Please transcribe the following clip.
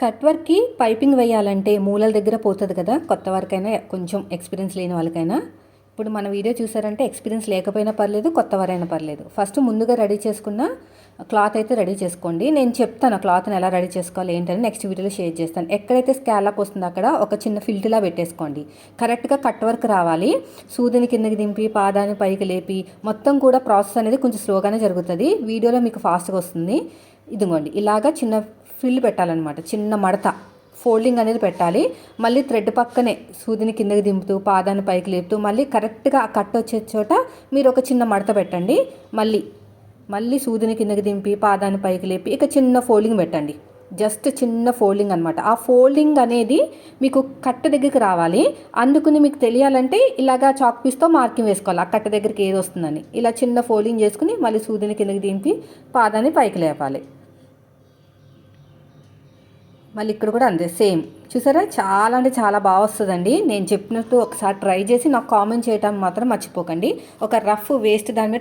Cut వర్క్కి piping వేయాలంటే మూలల దగ్గర పోతుంది కదా, కొత్త వారికైనా కొంచెం ఎక్స్పీరియన్స్ లేని వాళ్ళకైనా. ఇప్పుడు మన వీడియో చూసారంటే ఎక్స్పీరియన్స్ లేకపోయినా పర్లేదు, కొత్త వారైనా పర్లేదు. ఫస్ట్ ముందుగా రెడీ చేసుకున్న క్లాత్ అయితే రెడీ చేసుకోండి. నేను చెప్తాను క్లాత్ని ఎలా రెడీ చేసుకోవాలి ఏంటని నెక్స్ట్ వీడియోలో షేర్ చేస్తాను. ఎక్కడైతే స్కాలప్ వస్తుందో అక్కడ ఒక చిన్న ఫిల్ట్లా పెట్టేసుకోండి. కరెక్ట్గా కట్ వర్క్ రావాలి. సూదిని కిందకి దింపి పాదాన్ని పైకి లేపి మొత్తం కూడా ప్రాసెస్ అనేది కొంచెం స్లోగానే జరుగుతుంది. వీడియోలో మీకు ఫాస్ట్గా వస్తుంది. ఇదిగోండి ఇలాగా చిన్న ఫిల్ పెట్టాలన్నమాట, చిన్న మడత ఫోల్డింగ్ అనేది పెట్టాలి. మళ్ళీ థ్రెడ్ పక్కనే సూదిని కిందకి దింపుతూ పాదాన్ని పైకి లేపుతూ మళ్ళీ కరెక్ట్గా ఆ కట్ వచ్చే చోట మీరు ఒక చిన్న మడత పెట్టండి. మళ్ళీ సూదిని కిందకి దింపి పాదాన్ని పైకి లేపి ఇక చిన్న ఫోల్డింగ్ పెట్టండి. జస్ట్ చిన్న ఫోల్డింగ్ అనమాట. ఆ ఫోల్డింగ్ అనేది మీకు కట్ట దగ్గరికి రావాలి. అందుకని మీకు తెలియాలంటే ఇలాగా చాక్ పీస్తో మార్కింగ్ వేసుకోవాలి, ఆ కట్ట దగ్గరికి ఏది వస్తుందని. ఇలా చిన్న ఫోల్డింగ్ చేసుకుని మళ్ళీ సూదిని కిందకి దింపి పాదాన్ని పైకి లేపాలి. మళ్ళీ ఇక్కడ కూడా అంతే సేమ్. చూసారా, చాలా అంటే చాలా బాగా వస్తుందండి. నేను చెప్పినట్టు ఒకసారి ట్రై చేసి నాకు కామెంట్ చేయడం మాత్రం మర్చిపోకండి. ఒక రఫ్ వేస్ట్ దాని మీద